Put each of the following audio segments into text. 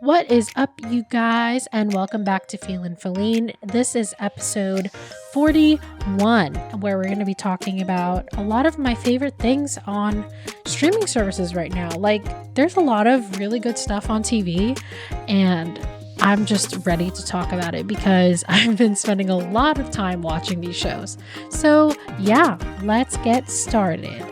What is up, you guys, and welcome back to Philline. This is episode 41, where we're going to be talking about a lot of my favorite things on streaming services right now. Like, there's a lot of really good stuff on TV, and I'm just ready to talk about it because I've been spending a lot of time watching these shows. So, yeah, let's get started.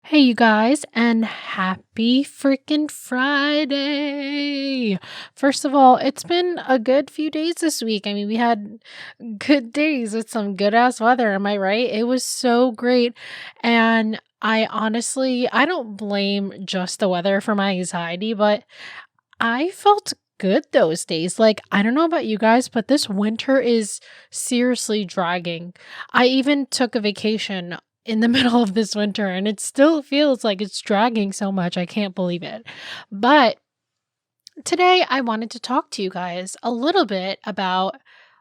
Hey, you guys, and happy freaking Friday! First of all, it's been a good few days this week. I mean, we had good days with some good ass weather, am I right? It was so great. And I don't blame just the weather for my anxiety, but I felt good those days. Like, I don't know about you guys, but this winter is seriously dragging. I even took a vacation in the middle of this winter and it still feels like it's dragging so much. I can't believe it. But today I wanted to talk to you guys a little bit about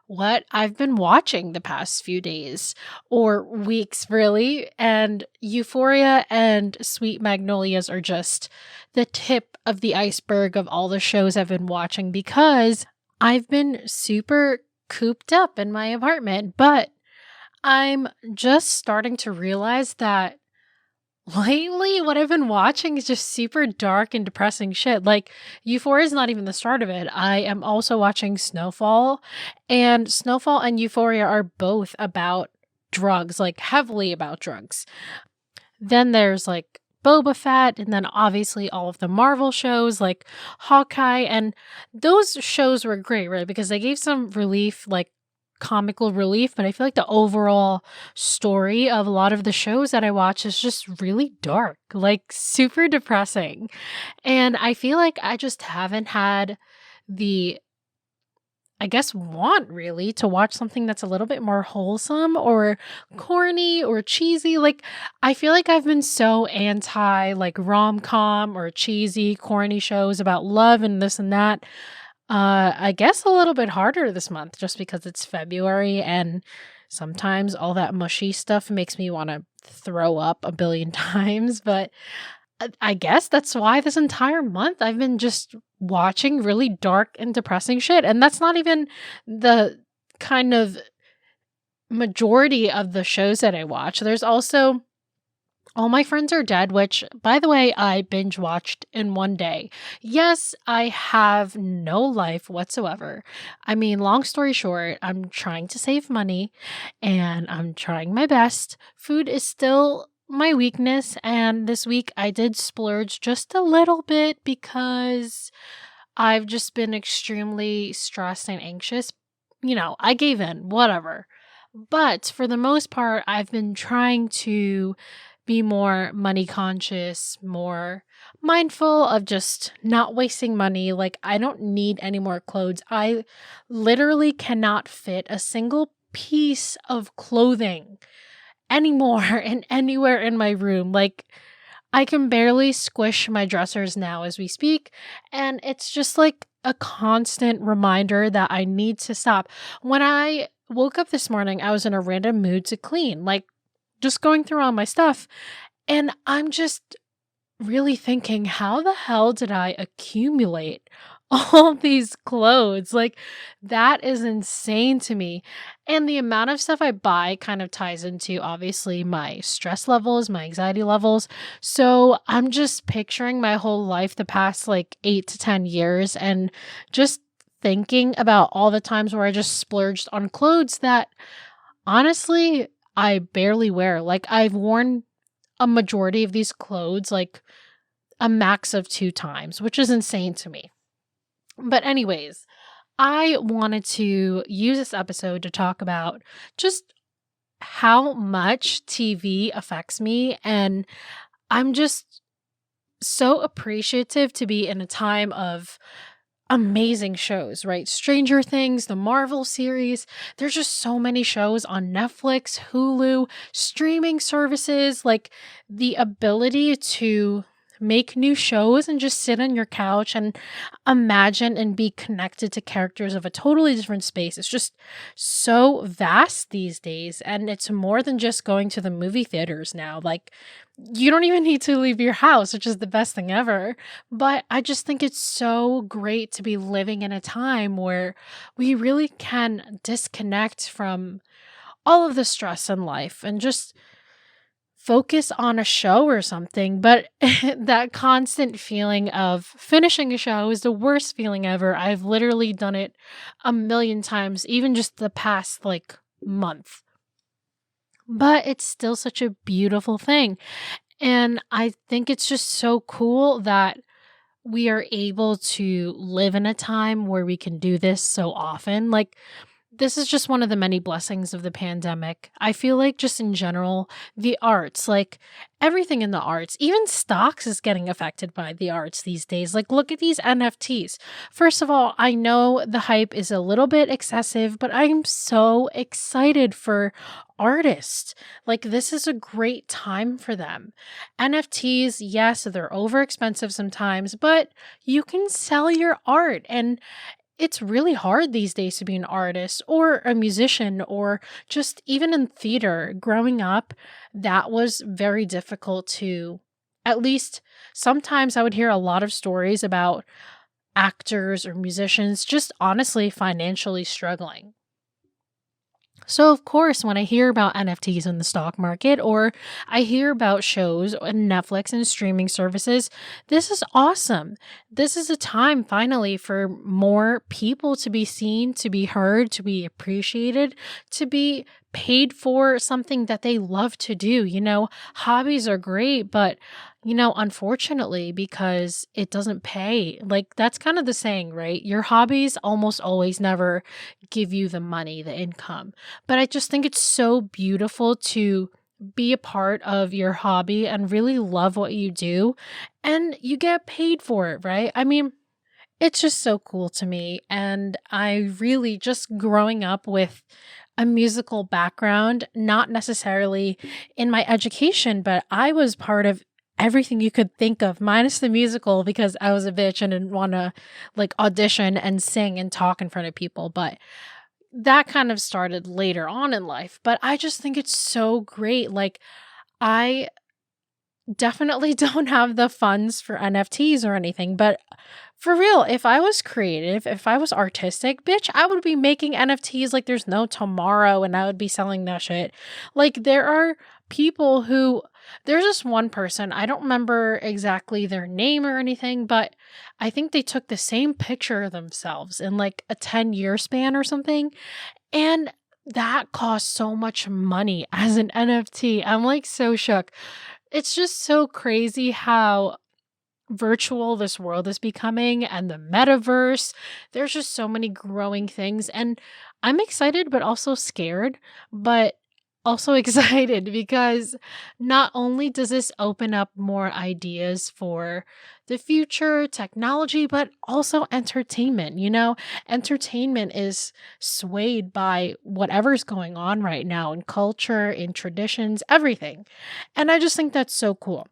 what I've been watching the past few days or weeks, really. And Euphoria and Sweet Magnolias are just the tip of the iceberg of all the shows I've been watching because I've been super cooped up in my apartment. But I'm just starting to realize that lately what I've been watching is just super dark and depressing shit. Like, Euphoria is not even the start of it. I am also watching Snowfall, and Snowfall and Euphoria are both about drugs, like heavily about drugs. Then there's like Boba Fett, and then obviously all of the Marvel shows like Hawkeye, and those shows were great, right? Because they gave some relief, like comical relief, but I feel like the overall story of a lot of the shows that I watch is just really dark, like super depressing. And I feel like I just haven't had the, I guess, want really to watch something that's a little bit more wholesome or corny or cheesy. Like, I feel like I've been so anti like rom-com or cheesy, corny shows about love and this and that. I guess a little bit harder this month just because it's February and sometimes all that mushy stuff makes me want to throw up a billion times. But I guess that's why this entire month I've been just watching really dark and depressing shit. And that's not even the kind of majority of the shows that I watch. There's also All My Friends Are Dead, which, by the way, I binge watched in one day. Yes, I have no life whatsoever. I mean, long story short, I'm trying to save money and I'm trying my best. Food is still my weakness, and this week I did splurge just a little bit because I've just been extremely stressed and anxious. You know, I gave in, whatever. But for the most part, I've been trying to be more money conscious, more mindful of just not wasting money. Like, I don't need any more clothes. I literally cannot fit a single piece of clothing anymore and anywhere in my room. Like, I can barely squish my dressers now as we speak, and it's just like a constant reminder that I need to stop. When I woke up this morning, I was in a random mood to clean, like just going through all my stuff, and I'm just really thinking, how the hell did I accumulate all these clothes? Like, that is insane to me. And the amount of stuff I buy kind of ties into obviously my stress levels, my anxiety levels. So I'm just picturing my whole life the past like 8 to 10 years and just thinking about all the times where I just splurged on clothes that honestly I barely wear. Like, I've worn a majority of these clothes like a max of 2 times, which is insane to me. But anyways, I wanted to use this episode to talk about just how much TV affects me, and I'm just so appreciative to be in a time of amazing shows, right? Stranger Things, the Marvel series. There's just so many shows on Netflix, Hulu, streaming services. Like, the ability to make new shows and just sit on your couch and imagine and be connected to characters of a totally different space. It's just so vast these days. And it's more than just going to the movie theaters now. Like, you don't even need to leave your house, which is the best thing ever. But I just think it's so great to be living in a time where we really can disconnect from all of the stress in life and just focus on a show or something. But that constant feeling of finishing a show is the worst feeling ever. I've literally done it a million times, even just the past like month. But it's still such a beautiful thing. And I think it's just so cool that we are able to live in a time where we can do this so often. Like, this is just one of the many blessings of the pandemic. I feel like just in general, the arts, like everything in the arts, even stocks is getting affected by the arts these days. Like, look at these NFTs. First of all, I know the hype is a little bit excessive, but I'm so excited for artists. Like, this is a great time for them. NFTs, yes, they're over expensive sometimes, but you can sell your art. And it's really hard these days to be an artist or a musician or just even in theater. Growing up, that was very difficult to, at least sometimes I would hear a lot of stories about actors or musicians just honestly financially struggling. So, of course, when I hear about NFTs in the stock market or I hear about shows on Netflix and streaming services, this is awesome. This is a time finally for more people to be seen, to be heard, to be appreciated, to be paid for something that they love to do. Hobbies are great, but unfortunately, because it doesn't pay, like that's kind of the saying, right? Your hobbies almost always never give you the money, the income. But I just think it's so beautiful to be a part of your hobby and really love what you do and you get paid for it, right? I mean, it's just so cool to me. And I really just growing up with a musical background, not necessarily in my education, but I was part of everything you could think of, minus the musical because I was a bitch and didn't want to like audition and sing and talk in front of people. But that kind of started later on in life. But I just think it's so great. Like, I definitely don't have the funds for NFTs or anything, but for real, if I was creative, if I was artistic, bitch, I would be making NFTs like there's no tomorrow and I would be selling that shit. Like, there are people who, there's just one person, I don't remember exactly their name or anything, but I think they took the same picture of themselves in like a 10-year span or something. And that costs so much money as an NFT. I'm like so shook. It's just so crazy how virtual this world is becoming and the metaverse. There's just so many growing things. And I'm excited, but also scared, but also excited because not only does this open up more ideas for the future technology, but also entertainment. Entertainment is swayed by whatever's going on right now in culture, in traditions, everything. And I just think that's so cool.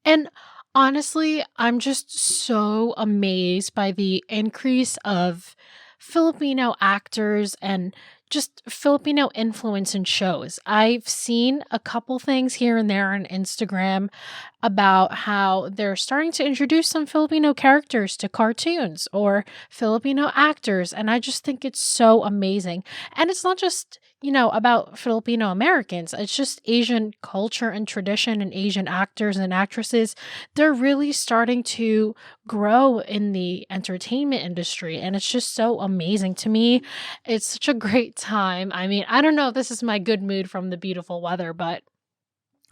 And honestly, I'm just so amazed by the increase of Filipino actors and just Filipino influence in shows. I've seen a couple things here and there on Instagram about how they're starting to introduce some Filipino characters to cartoons or Filipino actors. And I just think it's so amazing. And it's not just, about Filipino Americans, it's just Asian culture and tradition and Asian actors and actresses. They're really starting to grow in the entertainment industry. And it's just so amazing to me. It's such a great time. I mean, I don't know if this is my good mood from the beautiful weather, but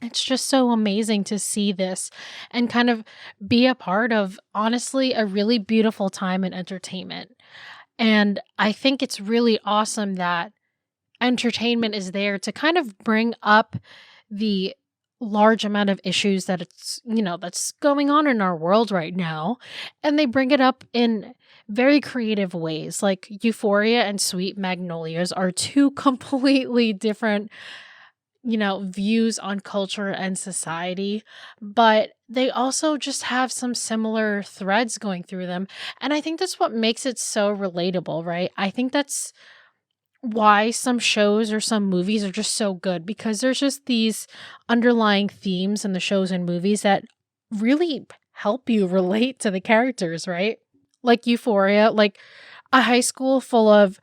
it's just so amazing to see this and kind of be a part of, honestly, a really beautiful time in entertainment. And I think it's really awesome that entertainment is there to kind of bring up the large amount of issues that that's going on in our world right now, and they bring it up in very creative ways. Like Euphoria and Sweet Magnolias are two completely different views on culture and society, but they also just have some similar threads going through them. And I think that's what makes it so relatable, right? I think that's why some shows or some movies are just so good, because there's just these underlying themes in the shows and movies that really help you relate to the characters, right? Like Euphoria, like a high school full of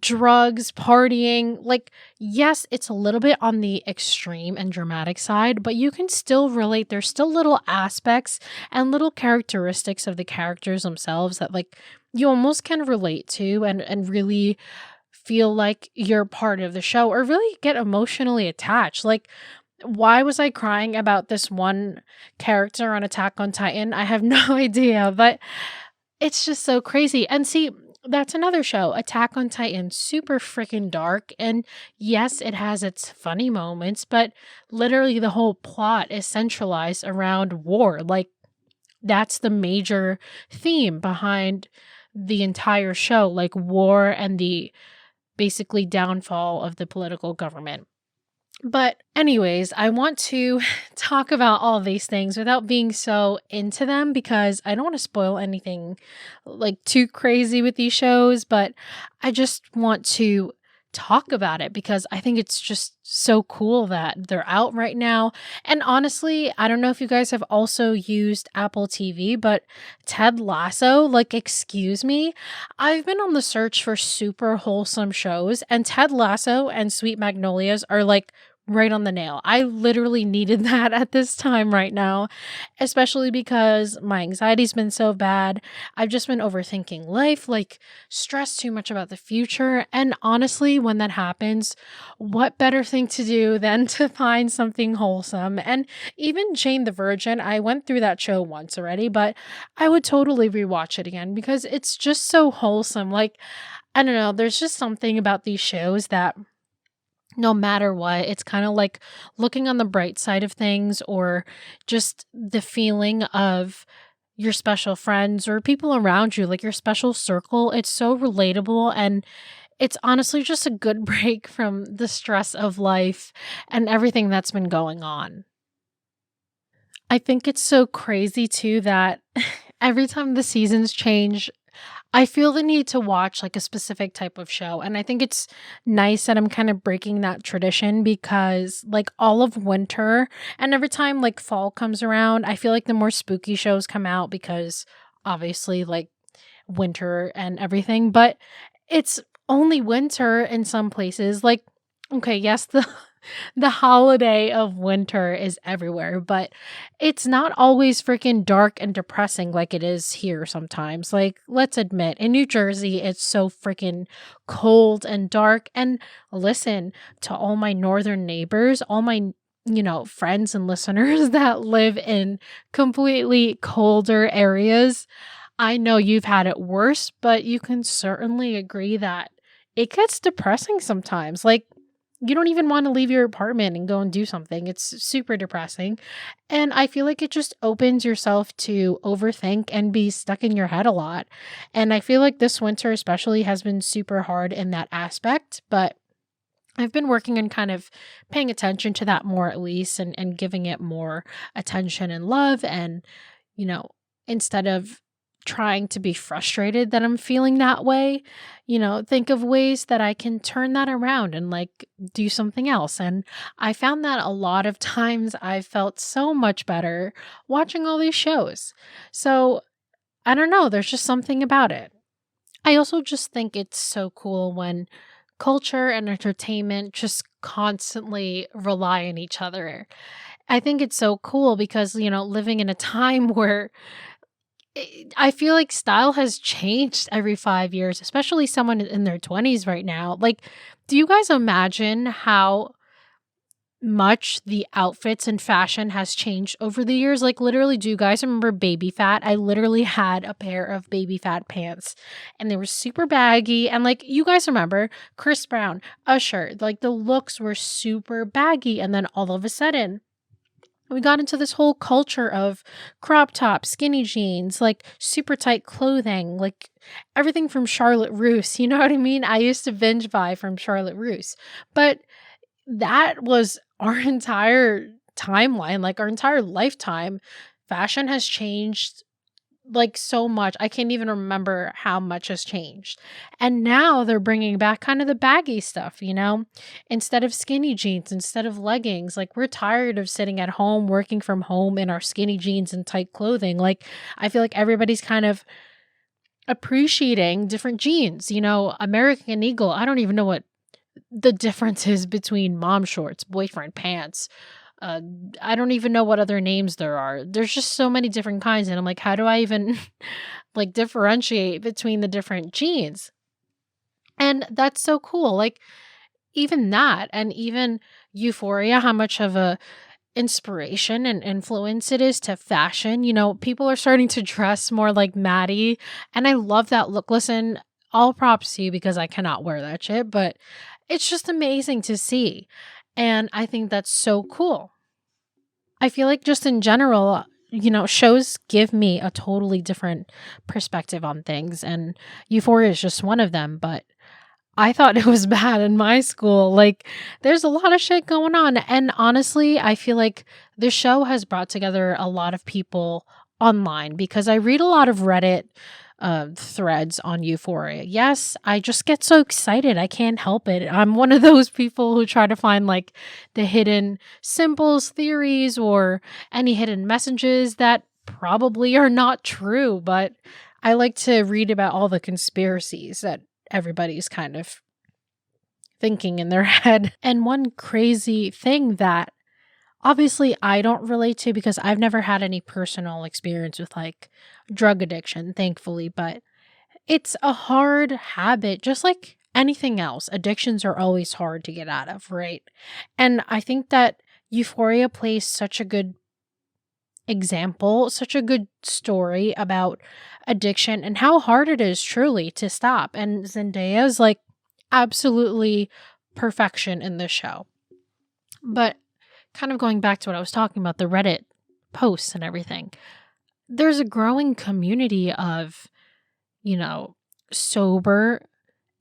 drugs, partying. Like, yes, it's a little bit on the extreme and dramatic side, but you can still relate. There's still little aspects and little characteristics of the characters themselves that like you almost can relate to and really feel like you're part of the show or really get emotionally attached. Like, why was I crying about this one character on Attack on Titan? I have no idea, but it's just so crazy. And see, that's another show, Attack on Titan, super freaking dark. And yes, it has its funny moments, but literally the whole plot is centralized around war. Like, that's the major theme behind the entire show, like war and the basically downfall of the political government. But anyways, I want to talk about all these things without being so into them because I don't want to spoil anything like too crazy with these shows, but I just want to talk about it because I think it's just so cool that they're out right now. And honestly, I don't know if you guys have also used Apple TV, but Ted Lasso, like, excuse me, I've been on the search for super wholesome shows, and Ted Lasso and Sweet Magnolias are like right on the nail. I literally needed that at this time right now, especially because my anxiety's been so bad. I've just been overthinking life, like stressed too much about the future. And honestly, when that happens, what better thing to do than to find something wholesome? And even Jane the Virgin, I went through that show once already, but I would totally rewatch it again because it's just so wholesome. Like, I don't know, there's just something about these shows that no matter what, it's kind of like looking on the bright side of things, or just the feeling of your special friends or people around you, like your special circle. It's so relatable, and it's honestly just a good break from the stress of life and everything that's been going on. I think it's so crazy too that every time the seasons change, I feel the need to watch like a specific type of show. And I think it's nice that I'm kind of breaking that tradition because like all of winter and every time like fall comes around, I feel like the more spooky shows come out because obviously like winter and everything, but it's only winter in some places. Like, okay, yes, the the holiday of winter is everywhere, but it's not always freaking dark and depressing like it is here sometimes. Like, let's admit, in New Jersey, it's so freaking cold and dark. And listen, to all my northern neighbors, all my friends and listeners that live in completely colder areas, I know you've had it worse, but you can certainly agree that it gets depressing sometimes. Like, you don't even want to leave your apartment and go and do something. It's super depressing. And I feel like it just opens yourself to overthink and be stuck in your head a lot. And I feel like this winter, especially, has been super hard in that aspect. But I've been working on kind of paying attention to that more, at least, and giving it more attention and love. And, you know, instead of trying to be frustrated that I'm feeling that way, think of ways that I can turn that around and like do something else. And I found that a lot of times I felt so much better watching all these shows. So I don't know, there's just something about it. I also just think it's so cool when culture and entertainment just constantly rely on each other. I think it's so cool because, living in a time where I feel like style has changed every 5 years, especially someone in their 20s right now. Like, do you guys imagine how much the outfits and fashion has changed over the years? Like, literally, do you guys remember Baby Fat? I literally had a pair of Baby Fat pants and they were super baggy. And like, you guys remember Chris Brown, Usher, like the looks were super baggy. And then all of a sudden, we got into this whole culture of crop top, skinny jeans, like super tight clothing, like everything from Charlotte Russe. You know what I mean? I used to binge buy from Charlotte Russe. But that was our entire timeline, like our entire lifetime. Fashion has changed like so much. I can't even remember how much has changed. And now they're bringing back kind of the baggy stuff, instead of skinny jeans, instead of leggings. Like we're tired of sitting at home, working from home in our skinny jeans and tight clothing. Like I feel like everybody's kind of appreciating different jeans, American Eagle. I don't even know what the difference is between mom shorts, boyfriend pants. Uh, I don't even know what other names there are. There's just so many different kinds, and I'm like, how do I even like differentiate between the different jeans? And that's so cool. Like even that, and even Euphoria, how much of a inspiration and influence it is to fashion. People are starting to dress more like Maddie, and I love that look. Listen, all props to you because I cannot wear that shit, but it's just amazing to see. And I think that's so cool. I feel like just in general, shows give me a totally different perspective on things, and Euphoria is just one of them. But I thought it was bad in my school. Like, there's a lot of shit going on. And honestly, I feel like the show has brought together a lot of people online because I read a lot of Reddit threads on Euphoria. Yes, I just get so excited. I can't help it. I'm one of those people who try to find like the hidden symbols, theories, or any hidden messages that probably are not true. But I like to read about all the conspiracies that everybody's kind of thinking in their head. And one crazy thing that obviously I don't relate to because I've never had any personal experience with like drug addiction, thankfully, but it's a hard habit, just like anything else. Addictions are always hard to get out of, right? And I think that Euphoria plays such a good example, such a good story about addiction and how hard it is truly to stop. And Zendaya's like absolutely perfection in this show. But kind of going back to what I was talking about, the Reddit posts and everything, there's a growing community of, sober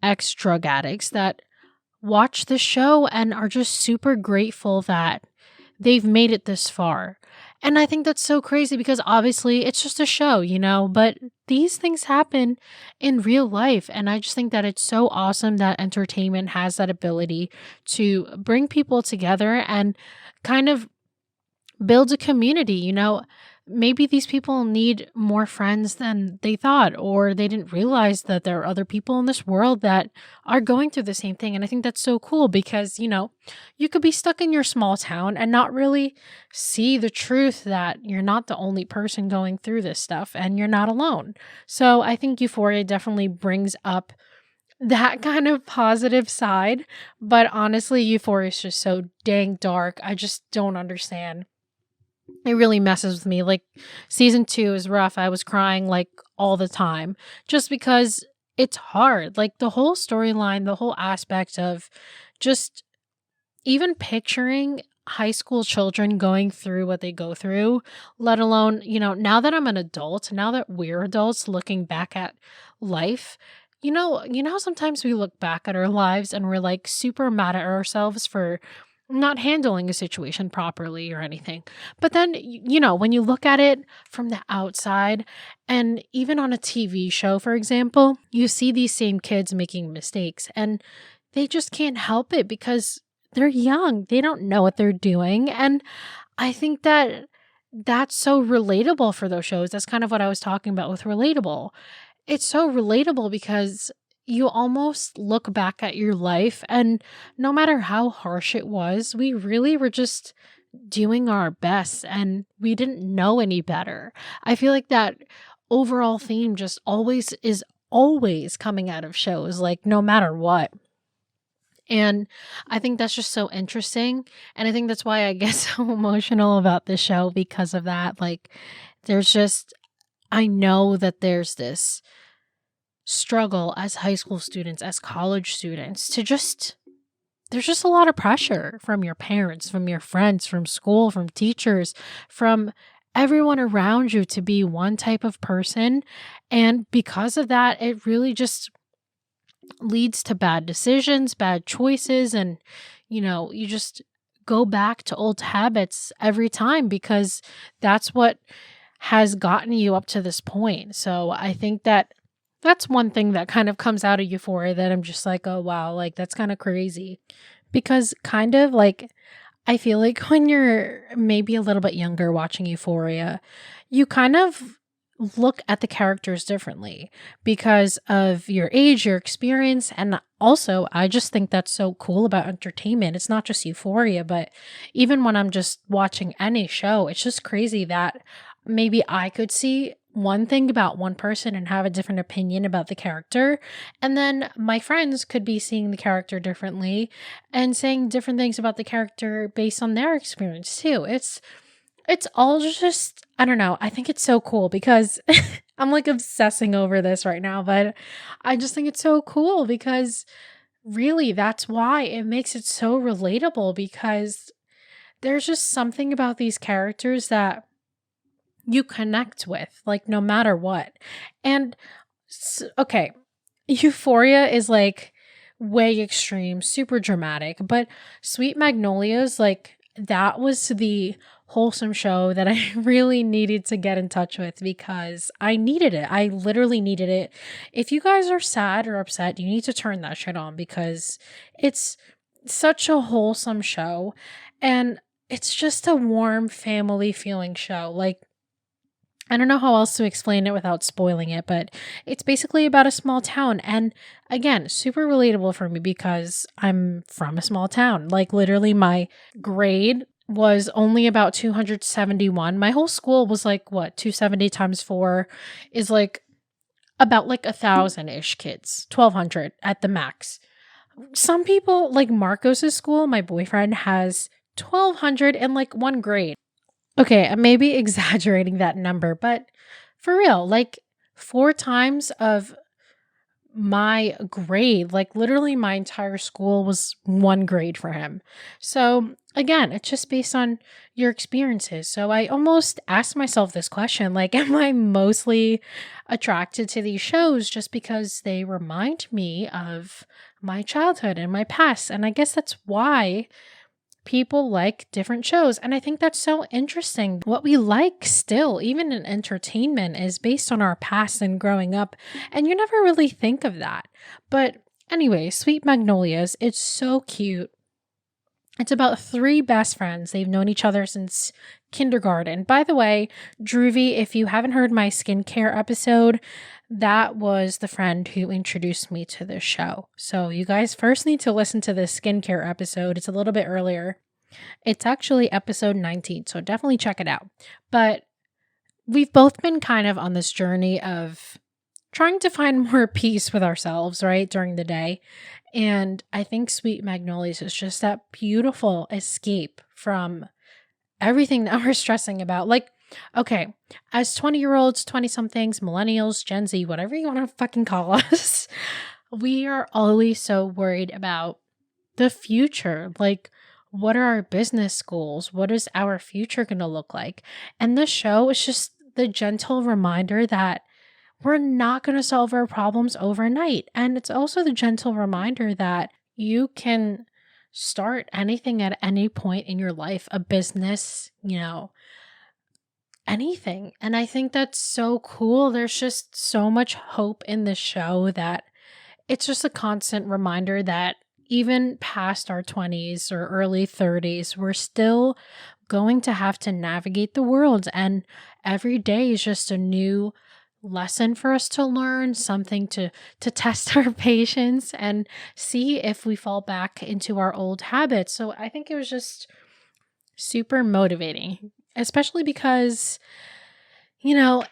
ex drug addicts that watch the show and are just super grateful that they've made it this far. And I think that's so crazy because obviously it's just a show, but these things happen in real life. And I just think that it's so awesome that entertainment has that ability to bring people together and kind of build a community. Maybe these people need more friends than they thought, or they didn't realize that there are other people in this world that are going through the same thing. And I think that's so cool because, you could be stuck in your small town and not really see the truth that you're not the only person going through this stuff and you're not alone. So I think Euphoria definitely brings up that kind of positive side. But honestly, Euphoria is just so dang dark. I just don't understand. It really messes with me. Like season 2 is rough. I was crying like all the time just because it's hard. Like the whole storyline, the whole aspect of just even picturing high school children going through what they go through, let alone, now that I'm an adult, now that we're adults looking back at life, how sometimes we look back at our lives and we're like super mad at ourselves for not handling a situation properly or anything. But then, when you look at it from the outside, and even on a TV show, for example, you see these same kids making mistakes and they just can't help it because they're young. They don't know what they're doing. And I think that that's so relatable for those shows. That's kind of what I was talking about with relatable. It's so relatable because you almost look back at your life and no matter how harsh it was, we really were just doing our best and we didn't know any better. I feel like that overall theme just always coming out of shows, like no matter what. And I think that's just so interesting. And I think that's why I get so emotional about this show because of that. Like, I know that there's this struggle as high school students, as college students, there's just a lot of pressure from your parents, from your friends, from school, from teachers, from everyone around you to be one type of person. And because of that, it really just leads to bad decisions, bad choices, and you just go back to old habits every time because that's what has gotten you up to this point. So I think that that's one thing that kind of comes out of Euphoria that I'm just like, oh wow, like that's kind of crazy. Because kind of like I feel like when you're maybe a little bit younger watching Euphoria, you kind of look at the characters differently because of your age, your experience, and also I just think that's so cool about entertainment. It's not just Euphoria, but even when I'm just watching any show, it's just crazy that maybe I could see one thing about one person and have a different opinion about the character, and then my friends could be seeing the character differently and saying different things about the character based on their experience too. It's all just I don't know. I think it's so cool because I'm like obsessing over this right now, but I just think it's so cool because really that's why it makes it so relatable because there's just something about these characters that you connect with like no matter what. And okay, Euphoria is like way extreme, super dramatic, but Sweet Magnolias, like that was the wholesome show that I really needed to get in touch with because I needed it. I literally needed it. If you guys are sad or upset, you need to turn that shit on because it's such a wholesome show and it's just a warm family feeling show. Like I don't know how else to explain it without spoiling it, but it's basically about a small town. And again, super relatable for me because I'm from a small town. Like, literally, my grade was only about 271. My whole school was like, what, 270 times four is like about like 1,000-ish kids, 1,200 at the max. Some people, like Marcos's school, my boyfriend has 1,200 in like one grade. Okay, I may be exaggerating that number, but for real, like 4 times of my grade, like literally my entire school was one grade for him. So again, it's just based on your experiences. So I almost asked myself this question, like, am I mostly attracted to these shows just because they remind me of my childhood and my past? And I guess that's why people like different shows. And I think that's so interesting. What we like still, even in entertainment, is based on our past and growing up. And you never really think of that. But anyway, Sweet Magnolias, it's so cute. It's about three best friends. They've known each other since kindergarten. By the way, Droovy, if you haven't heard my skincare episode, that was the friend who introduced me to this show. So you guys first need to listen to this skincare episode. It's a little bit earlier. It's actually episode 19, so definitely check it out. But we've both been kind of on this journey of trying to find more peace with ourselves, right, during the day. And I think Sweet Magnolias is just that beautiful escape from everything that we're stressing about. Like, okay, as 20-year-olds, 20 somethings, millennials, Gen Z, whatever you want to fucking call us, we are always so worried about the future. Like, what are our business goals? What is our future going to look like? And this show is just the gentle reminder that we're not going to solve our problems overnight. And it's also the gentle reminder that you can start anything at any point in your life, a business, anything. And I think that's so cool. There's just so much hope in this show that it's just a constant reminder that even past our 20s or early 30s, we're still going to have to navigate the world. And every day is just a new lesson for us to learn, something to test our patience and see if we fall back into our old habits. So I think it was just super motivating, especially because, I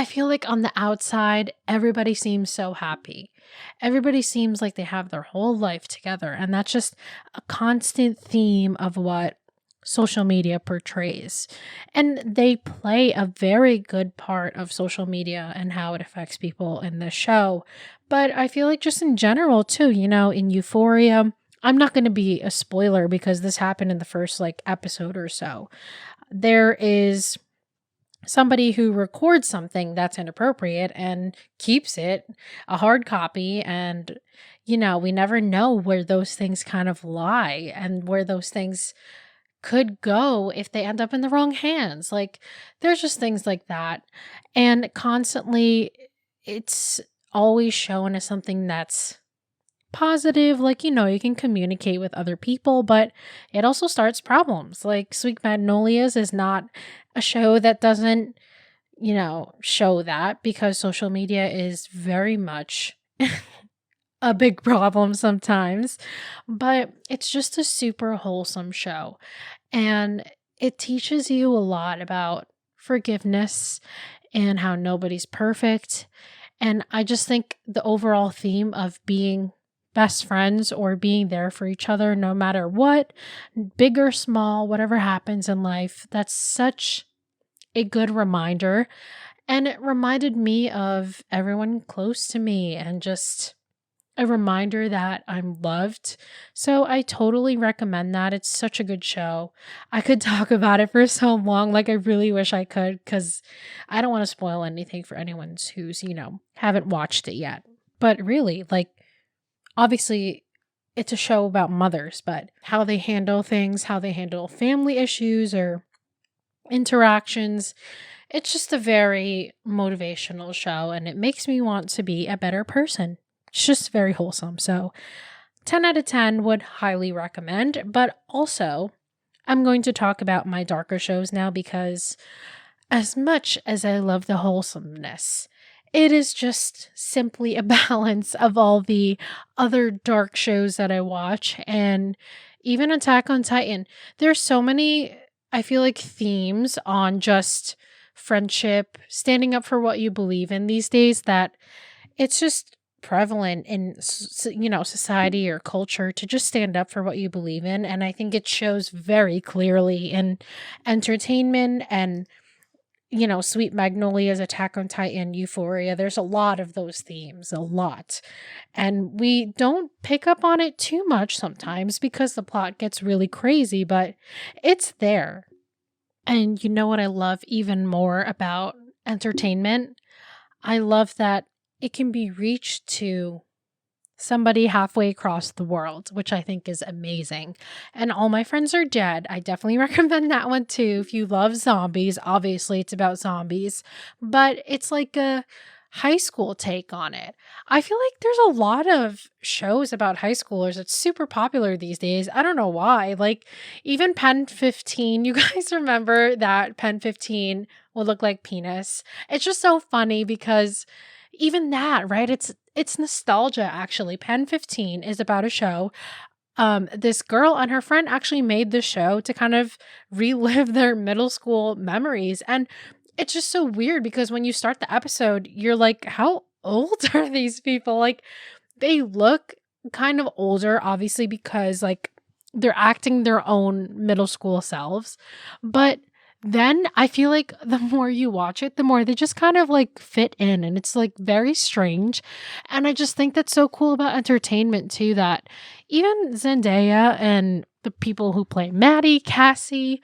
feel like on the outside, everybody seems so happy. Everybody seems like they have their whole life together. And that's just a constant theme of what social media portrays. And they play a very good part of social media and how it affects people in the show. But I feel like just in general, too, in Euphoria, I'm not going to be a spoiler because this happened in the first episode or so. There is somebody who records something that's inappropriate and keeps it, a hard copy, and we never know where those things kind of lie and where those things could go if they end up in the wrong hands. Like, there's just things like that. And constantly, it's always shown as something that's positive. Like, you can communicate with other people, but it also starts problems. Like, Sweet Magnolias is not a show that doesn't, show that, because social media is very much a big problem sometimes. But it's just a super wholesome show. And it teaches you a lot about forgiveness and how nobody's perfect. And I just think the overall theme of being best friends or being there for each other no matter what, big or small, whatever happens in life, that's such a good reminder. And it reminded me of everyone close to me and just a reminder that I'm loved. So I totally recommend that. It's such a good show. I could talk about it for so long. Like, I really wish I could, because I don't want to spoil anything for anyone who's, haven't watched it yet. But really, like, obviously, it's a show about mothers, but how they handle things, how they handle family issues or interactions. It's just a very motivational show, and it makes me want to be a better person. It's just very wholesome. So 10 out of 10 would highly recommend. But also, I'm going to talk about my darker shows now, because as much as I love the wholesomeness, it is just simply a balance of all the other dark shows that I watch. And even Attack on Titan, there's so many, I feel like, themes on just friendship, standing up for what you believe in these days, that it's just prevalent in society or culture to just stand up for what you believe in. And I think it shows very clearly in entertainment and Sweet Magnolias, Attack on Titan, Euphoria. There's a lot of those themes, a lot. And we don't pick up on it too much sometimes because the plot gets really crazy, but it's there. And you know what I love even more about entertainment? I love that it can be reached to somebody halfway across the world, which I think is amazing. And All My Friends Are Dead. I definitely recommend that one too. If you love zombies, obviously it's about zombies, but it's like a high school take on it. I feel like there's a lot of shows about high schoolers. It's super popular these days. I don't know why. Like, even Pen 15, you guys remember that Pen 15 would look like penis? It's just so funny because even that, right? It's nostalgia actually. Pen 15 is about a show. This girl and her friend actually made the show to kind of relive their middle school memories. And it's just so weird because when you start the episode, you're like, how old are these people? Like, they look kind of older, obviously, because like they're acting their own middle school selves. But then I feel like the more you watch it, the more they just kind of like fit in, and it's like very strange. And I just think that's so cool about entertainment too, that even Zendaya and the people who play Maddie, Cassie,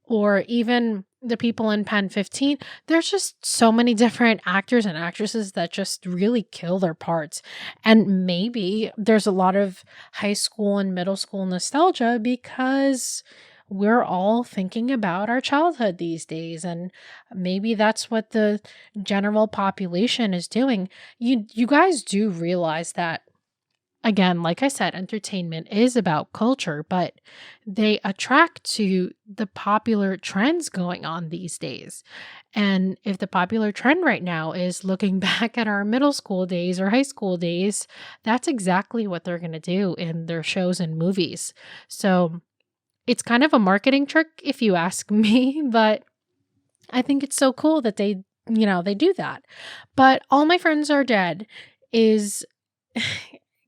or even the people in Pen 15, there's just so many different actors and actresses that just really kill their parts. And maybe there's a lot of high school and middle school nostalgia because we're all thinking about our childhood these days, and maybe that's what the general population is doing. You guys do realize that, again, like I said, entertainment is about culture, but they attract to the popular trends going on these days. And if the popular trend right now is looking back at our middle school days or high school days, that's exactly what they're going to do in their shows and movies. So it's kind of a marketing trick, if you ask me, but I think it's so cool that they do that. But All My Friends Are Dead is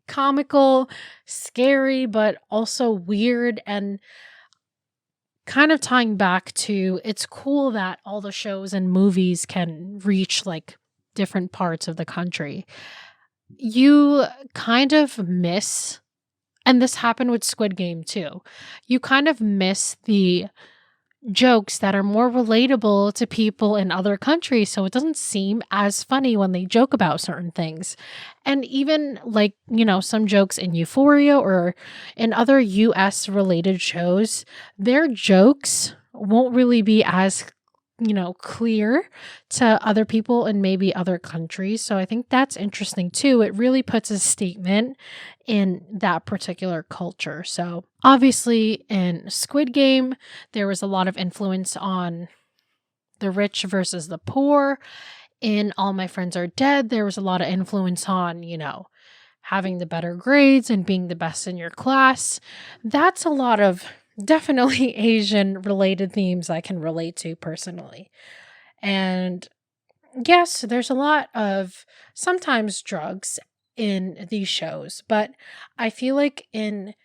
comical, scary, but also weird, and kind of tying back to, it's cool that all the shows and movies can reach like different parts of the country. You kind of miss, and this happened with Squid Game too, you kind of miss the jokes that are more relatable to people in other countries, so it doesn't seem as funny when they joke about certain things. And even like, some jokes in Euphoria or in other US related shows, their jokes won't really be as clear to other people in maybe other countries. So I think that's interesting too. It really puts a statement in that particular culture. So obviously in Squid Game, there was a lot of influence on the rich versus the poor. In All My Friends Are Dead, there was a lot of influence on, having the better grades and being the best in your class. That's a lot of definitely Asian related themes I can relate to personally. And yes, there's a lot of sometimes drugs in these shows, but I feel like in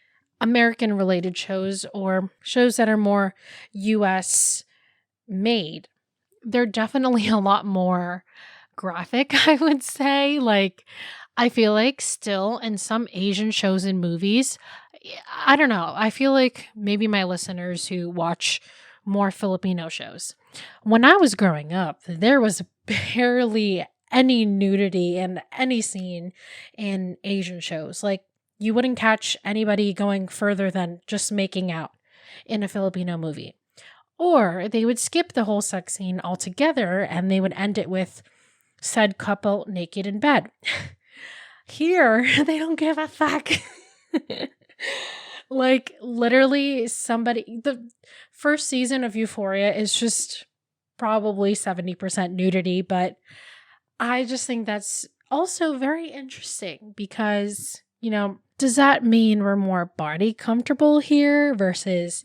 American related shows or shows that are more US made, they're definitely a lot more graphic, I would say. Like, I feel like still in some Asian shows and movies, I don't know. I feel like maybe my listeners who watch more Filipino shows. When I was growing up, there was barely any nudity in any scene in Asian shows. Like, you wouldn't catch anybody going further than just making out in a Filipino movie. Or they would skip the whole sex scene altogether and they would end it with said couple naked in bed. Here, they don't give a fuck. Like, literally, the first season of Euphoria is just probably 70% nudity, but I just think that's also very interesting because, does that mean we're more body comfortable here versus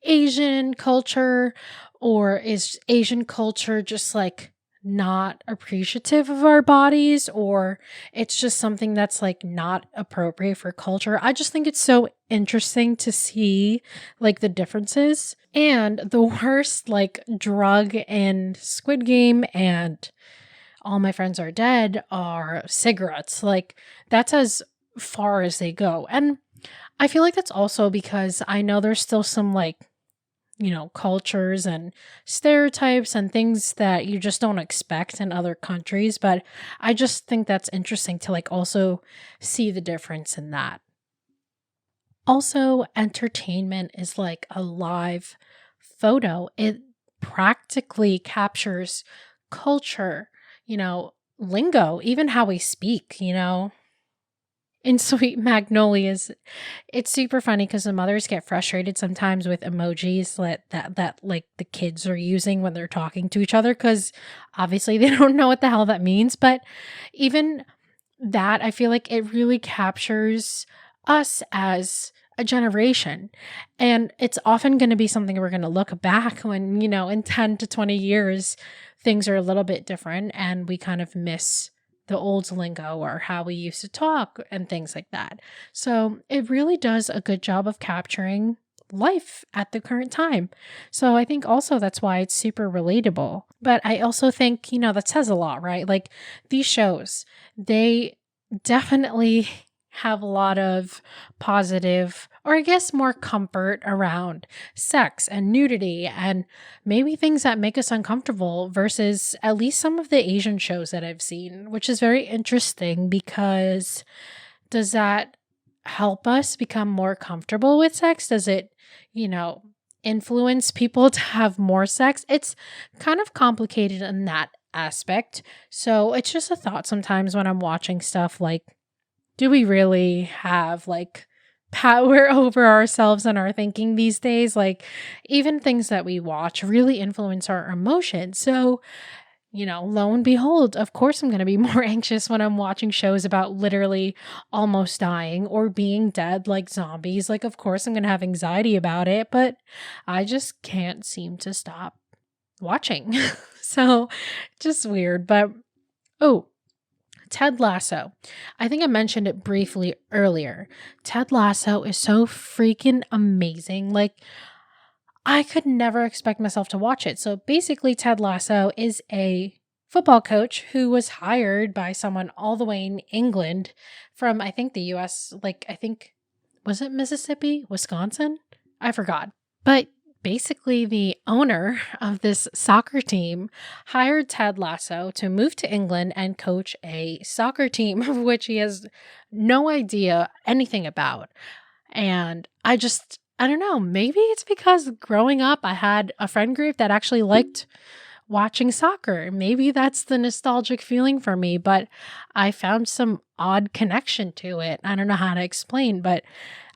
Asian culture? Or is Asian culture just like not appreciative of our bodies, or it's just something that's like not appropriate for culture? I just think it's so interesting to see like the differences. And the worst like drug in Squid Game and All My Friends Are Dead are cigarettes. Like, that's as far as they go. And I feel like that's also because I know there's still some like, cultures and stereotypes and things that you just don't expect in other countries. But I just think that's interesting to like also see the difference in that. Also, entertainment is like a live photo. It practically captures culture, lingo, even how we speak, In Sweet Magnolias, it's super funny because the mothers get frustrated sometimes with emojis that like the kids are using when they're talking to each other because obviously they don't know what the hell that means. But even that, I feel like it really captures us as a generation. And it's often going to be something we're going to look back when, in 10 to 20 years, things are a little bit different and we kind of miss the old lingo or how we used to talk and things like that. So it really does a good job of capturing life at the current time. So I think also that's why it's super relatable. But I also think, that says a lot, right? Like these shows, they definitely have a lot of positive, or I guess more comfort around sex and nudity and maybe things that make us uncomfortable versus at least some of the Asian shows that I've seen, which is very interesting because does that help us become more comfortable with sex? Does it, influence people to have more sex? It's kind of complicated in that aspect. So it's just a thought sometimes when I'm watching stuff like, do we really have like power over ourselves and our thinking these days? Like, even things that we watch really influence our emotions. So, lo and behold, of course, I'm going to be more anxious when I'm watching shows about literally almost dying or being dead like zombies. Like, of course, I'm going to have anxiety about it, but I just can't seem to stop watching. So, just weird. But, oh, Ted Lasso. I think I mentioned it briefly earlier. Ted Lasso is so freaking amazing. Like, I could never expect myself to watch it. So basically, Ted Lasso is a football coach who was hired by someone all the way in England from, I think, the US. Like, I think, was it Mississippi? Wisconsin? I forgot. But basically the owner of this soccer team hired Ted Lasso to move to England and coach a soccer team of which he has no idea anything about. And I don't know, maybe it's because growing up I had a friend group that actually liked watching soccer. Maybe that's the nostalgic feeling for me, but I found some odd connection to it. I don't know how to explain, but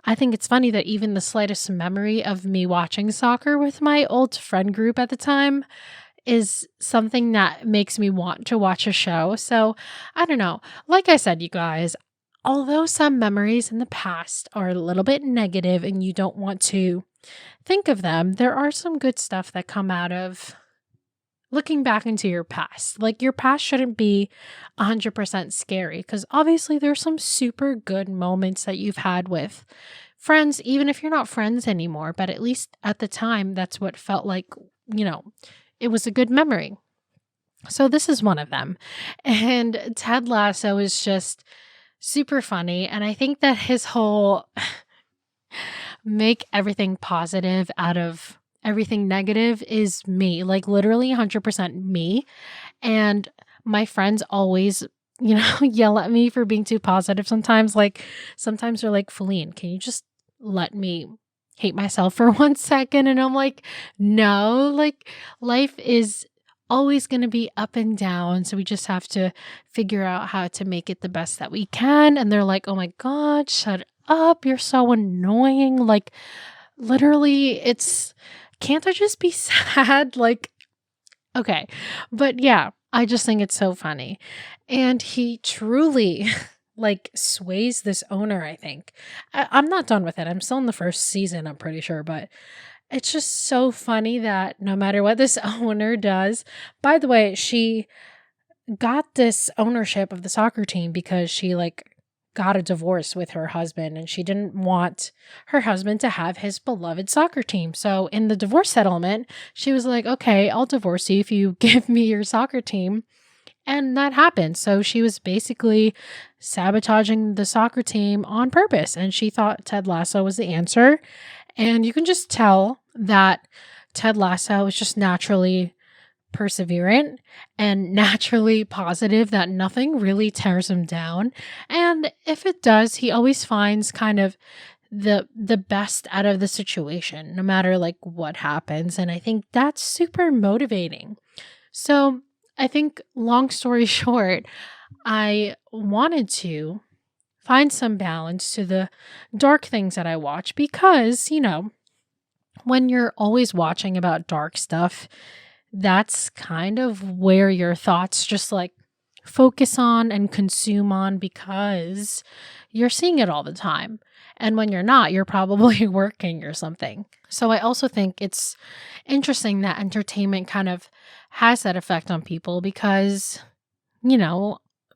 I think it's funny that even the slightest memory of me watching soccer with my old friend group at the time is something that makes me want to watch a show. So I don't know. Like I said, you guys, although some memories in the past are a little bit negative and you don't want to think of them, there are some good stuff that come out of looking back into your past. Like your past shouldn't be 100% scary because obviously there's some super good moments that you've had with friends, even if you're not friends anymore, but at least at the time, that's what felt like, you know, it was a good memory. So this is one of them. And Ted Lasso is just super funny. And I think that his whole make everything positive out of everything negative is me, like literally 100% me. And my friends always, yell at me for being too positive sometimes. Like sometimes they're like, Philline, can you just let me hate myself for 1 second? And I'm like, no, like life is always going to be up and down. So we just have to figure out how to make it the best that we can. And they're like, oh my God, shut up. You're so annoying. Like literally can't I just be sad? Like, okay. But yeah, I just think it's so funny. And he truly like sways this owner, I think. I'm not done with it. I'm still in the first season, I'm pretty sure, but it's just so funny that no matter what this owner does, by the way, she got this ownership of the soccer team because she like got a divorce with her husband and she didn't want her husband to have his beloved soccer team. So in the divorce settlement, she was like, okay, I'll divorce you if you give me your soccer team. And that happened. So she was basically sabotaging the soccer team on purpose. And she thought Ted Lasso was the answer. And you can just tell that Ted Lasso is just naturally perseverant and naturally positive, that nothing really tears him down. And if it does, he always finds kind of the best out of the situation, no matter like what happens. And I think that's super motivating. So I think long story short, I wanted to find some balance to the dark things that I watch because, when you're always watching about dark stuff, that's kind of where your thoughts just like focus on and consume on because you're seeing it all the time. And when you're not, you're probably working or something. So I also think it's interesting that entertainment kind of has that effect on people because,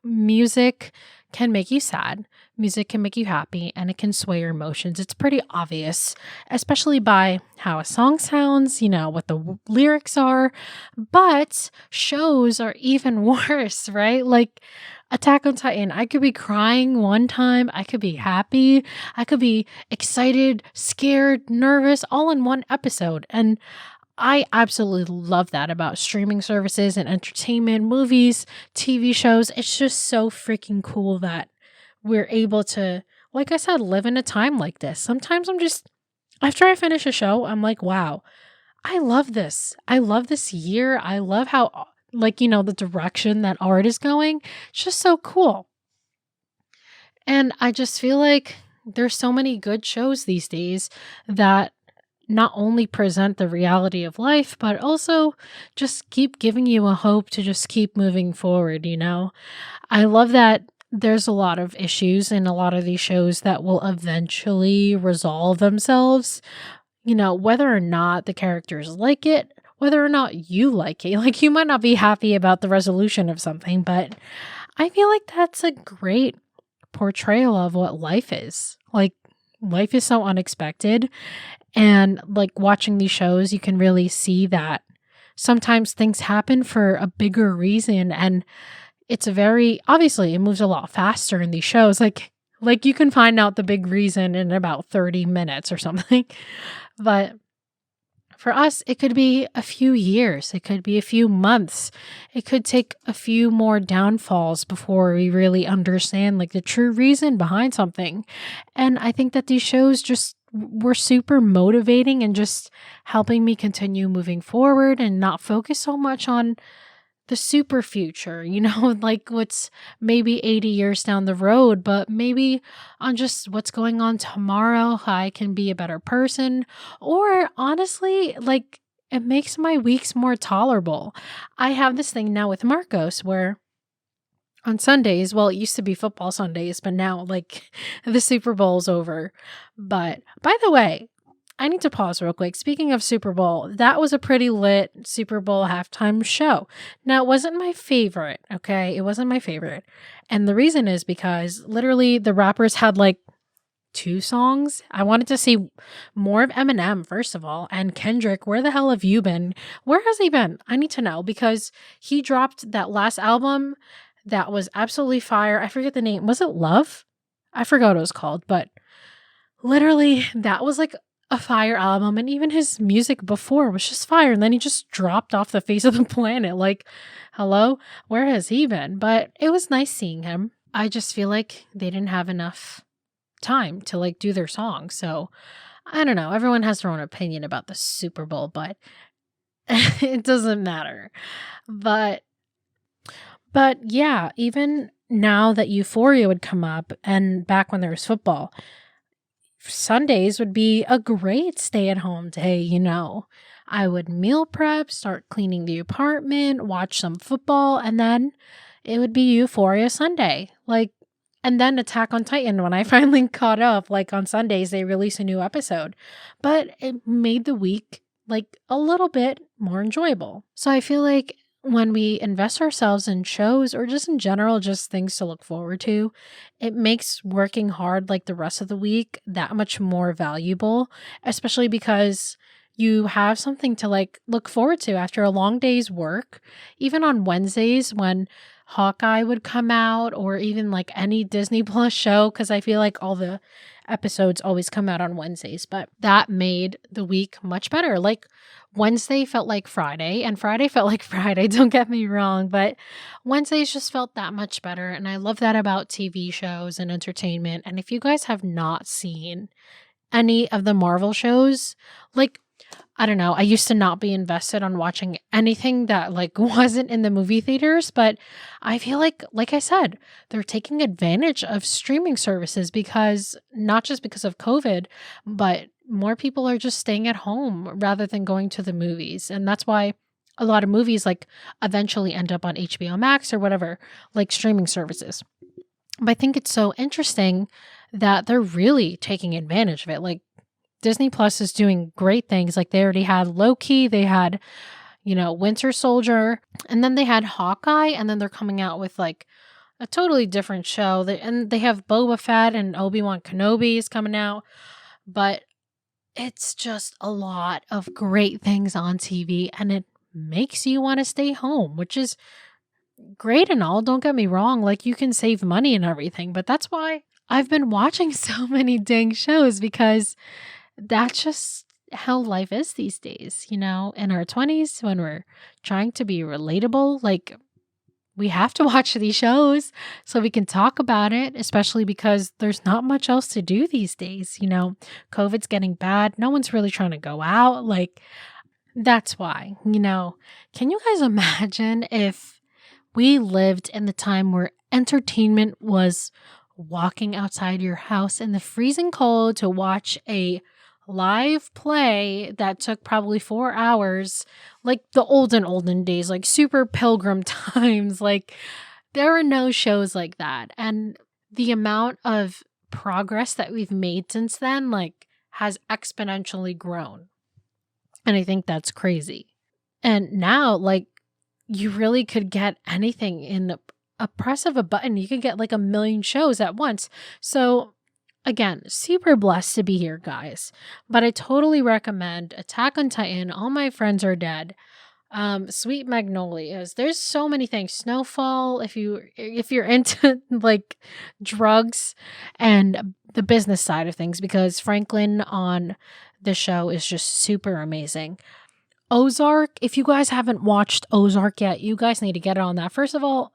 music can make you sad, music can make you happy, and it can sway your emotions. It's pretty obvious, especially by how a song sounds, what the lyrics are. But shows are even worse, right? Like Attack on Titan, I could be crying one time, I could be happy, I could be excited, scared, nervous, all in one episode. And I absolutely love that about streaming services and entertainment, movies, TV shows. It's just so freaking cool that we're able to, like I said, live in a time like this. Sometimes after I finish a show, I'm like, wow, I love this. I love this year. I love how, the direction that art is going. It's just so cool. And I just feel like there's so many good shows these days that not only present the reality of life, but also just keep giving you a hope to just keep moving forward, I love that there's a lot of issues in a lot of these shows that will eventually resolve themselves, whether or not the characters like it, whether or not you like it. Like you might not be happy about the resolution of something, but I feel like that's a great portrayal of what life is. Like life is so unexpected. And like watching these shows, you can really see that sometimes things happen for a bigger reason. And it's obviously it moves a lot faster in these shows. Like you can find out the big reason in about 30 minutes or something. But For us, it could be a few years, it could be a few months, it could take a few more downfalls before we really understand like the true reason behind something. And I think that these shows just were super motivating and just helping me continue moving forward and not focus so much on the super future, like what's maybe 80 years down the road, but maybe on just what's going on tomorrow, how I can be a better person. Or honestly, like it makes my weeks more tolerable. I have this thing now with Marcos where on Sundays, well, it used to be football Sundays, but now like the Super Bowl's over. But by the way, I need to pause real quick. Speaking of Super Bowl, that was a pretty lit Super Bowl halftime show. Now, it wasn't my favorite, okay? It wasn't my favorite. And the reason is because literally the rappers had like two songs. I wanted to see more of Eminem, first of all, and Kendrick. Where the hell have you been? Where has he been? I need to know because he dropped that last album that was absolutely fire. I forget the name. Was it Love? I forgot what it was called, but literally that was like a fire album, and even his music before was just fire, and then he just dropped off the face of the planet. Like, hello, where has he been? But it was nice seeing him. I just feel like they didn't have enough time to like do their song. So I don't know, everyone has their own opinion about the Super Bowl, but it doesn't matter. But yeah, even now that Euphoria would come up and back when there was football, Sundays would be a great stay-at-home day. I would meal prep, start cleaning the apartment, watch some football, and then it would be Euphoria Sunday. Like, and then Attack on Titan when I finally caught up. Like on Sundays, they release a new episode. But it made the week like a little bit more enjoyable. So I feel like when we invest ourselves in shows or just in general, just things to look forward to, it makes working hard like the rest of the week that much more valuable, especially because you have something to like look forward to after a long day's work. Even on Wednesdays when Hawkeye would come out, or even like any Disney Plus show, because I feel like all the episodes always come out on Wednesdays, but that made the week much better. Like Wednesday felt like Friday and Friday felt like Friday, don't get me wrong, but Wednesdays just felt that much better. And I love that about TV shows and entertainment. And if you guys have not seen any of the Marvel shows, like, I don't know, I used to not be invested on watching anything that like wasn't in the movie theaters, but I feel like I said, they're taking advantage of streaming services because not just because of COVID, but more people are just staying at home rather than going to the movies. And that's why a lot of movies like eventually end up on HBO Max or whatever, like streaming services. But I think it's so interesting that they're really taking advantage of it. Like Disney Plus is doing great things. Like they already had Loki, they had, Winter Soldier, and then they had Hawkeye, and then they're coming out with like a totally different show. And they have Boba Fett and Obi-Wan Kenobi is coming out. But it's just a lot of great things on TV, and it makes you want to stay home, which is great and all. Don't get me wrong. Like you can save money and everything, but that's why I've been watching so many dang shows, because that's just how life is these days, in our 20s when we're trying to be relatable. Like we have to watch these shows so we can talk about it, especially because there's not much else to do these days. COVID's getting bad. No one's really trying to go out. Like that's why, can you guys imagine if we lived in the time where entertainment was walking outside your house in the freezing cold to watch a live play that took probably 4 hours, like the olden days, like super pilgrim times. Like there are no shows like that. And the amount of progress that we've made since then, like has exponentially grown. And I think that's crazy. And now, like you really could get anything in a press of a button. You could get like a million shows at once. So again, super blessed to be here, guys. But I totally recommend Attack on Titan, All My Friends Are Dead, Sweet Magnolias. There's so many things. Snowfall, if you're into like drugs and the business side of things, because Franklin on the show is just super amazing. Ozark, if you guys haven't watched Ozark yet, you guys need to get on that. First of all,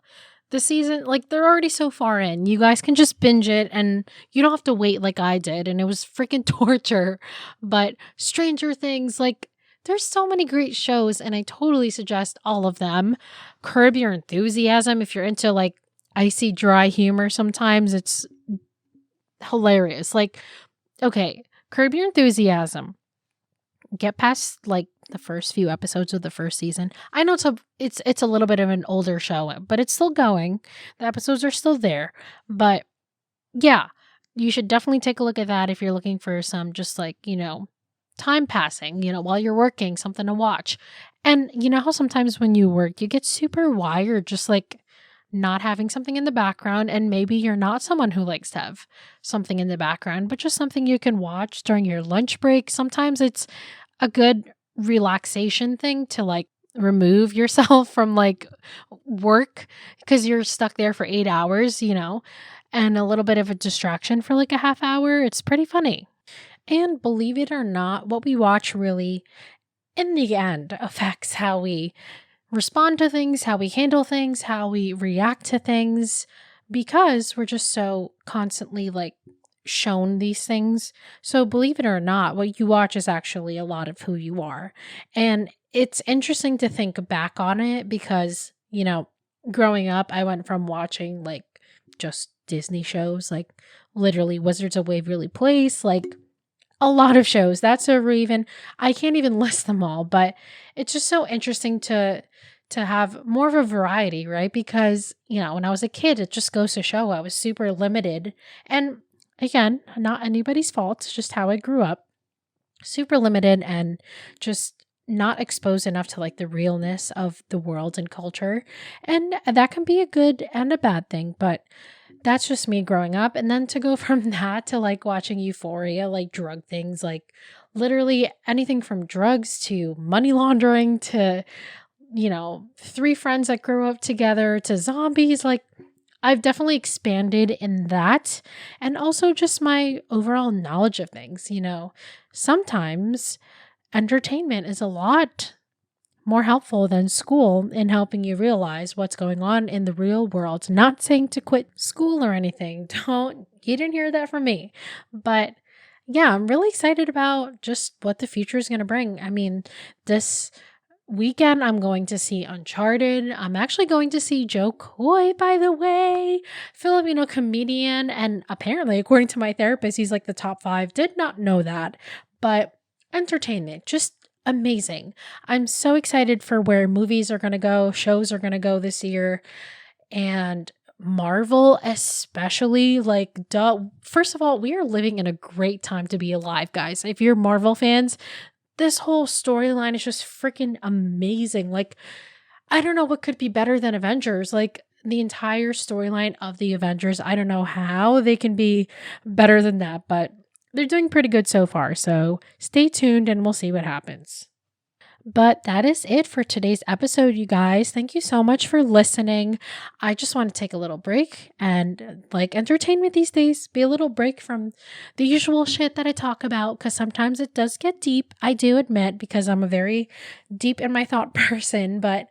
the season, like, they're already so far in. You guys can just binge it and you don't have to wait like I did. And it was freaking torture. But Stranger Things, like, there's so many great shows and I totally suggest all of them. Curb Your Enthusiasm, if you're into like icy, dry humor sometimes, it's hilarious. Like, okay, Curb Your Enthusiasm. Get past like the first few episodes of the first season. I know it's a little bit of an older show, but it's still going. The episodes are still there. But yeah, you should definitely take a look at that if you're looking for some just like, time passing, while you're working, something to watch. And you know how sometimes when you work, you get super wired just like not having something in the background, and maybe you're not someone who likes to have something in the background, but just something you can watch during your lunch break. Sometimes it's a good relaxation thing to like remove yourself from like work because you're stuck there for 8 hours, and a little bit of a distraction for like a half hour. It's pretty funny. And believe it or not, what we watch really, in the end, affects how we respond to things, how we handle things, how we react to things, because we're just so constantly like shown these things. So believe it or not, what you watch is actually a lot of who you are. And it's interesting to think back on it because, growing up, I went from watching like just Disney shows, like literally Wizards of Waverly Place, like a lot of shows. That's a Raven. I can't even list them all, but it's just so interesting to have more of a variety, right? Because, when I was a kid, it just goes to show I was super limited. And again, not anybody's fault. It's just how I grew up. Super limited and just not exposed enough to like the realness of the world and culture. And that can be a good and a bad thing, but that's just me growing up. And then to go from that to like watching Euphoria, like drug things, like literally anything from drugs to money laundering to, 3 friends that grew up together to zombies, like I've definitely expanded in that, and also just my overall knowledge of things. Sometimes entertainment is a lot more helpful than school in helping you realize what's going on in the real world. Not saying to quit school or anything. You didn't hear that from me. But yeah, I'm really excited about just what the future is going to bring. I mean, this weekend I'm going to see Uncharted. I'm actually going to see Joe Coy, by the way, Filipino comedian, and apparently according to my therapist he's like the top 5. Did not know that. But entertainment, just amazing. I'm so excited for where movies are going to go, shows are going to go this year, and Marvel especially. Like, duh. First of all, we are living in a great time to be alive, guys. If you're Marvel fans, this whole storyline is just freaking amazing. Like, I don't know what could be better than Avengers. Like, the entire storyline of the Avengers, I don't know how they can be better than that, but they're doing pretty good so far. So stay tuned and we'll see what happens. But that is it for today's episode, you guys. Thank you so much for listening. I just want to take a little break and like entertainment these days, be a little break from the usual shit that I talk about, because sometimes it does get deep. I do admit, because I'm a very deep in my thought person, but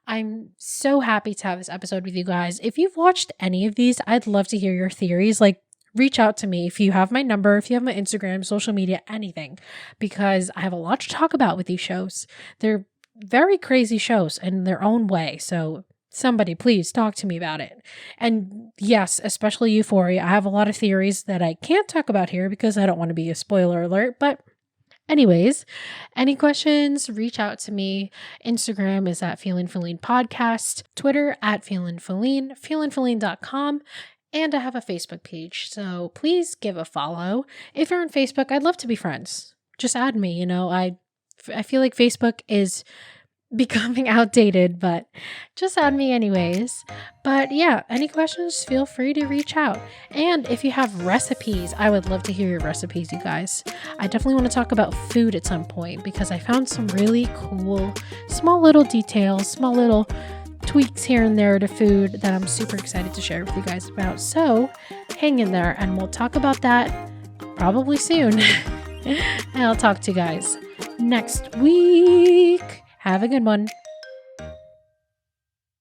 I'm so happy to have this episode with you guys. If you've watched any of these, I'd love to hear your theories. Like, reach out to me if you have my number, if you have my Instagram, social media, anything, because I have a lot to talk about with these shows. They're very crazy shows in their own way. So somebody please talk to me about it. And yes, especially Euphoria. I have a lot of theories that I can't talk about here because I don't want to be a spoiler alert, but anyways, any questions, reach out to me. Instagram is at Philline Podcast, Twitter at Philline, phillinefilline.com. And I have a Facebook page, so please give a follow. If you're on Facebook, I'd love to be friends. Just add me, I feel like Facebook is becoming outdated, but just add me anyways. But yeah, any questions, feel free to reach out. And if you have recipes, I would love to hear your recipes, you guys. I definitely want to talk about food at some point because I found some really cool, small little details, small little tweaks here and there to food that I'm super excited to share with you guys about. So hang in there and we'll talk about that probably soon. And I'll talk to you guys next week. Have a good one.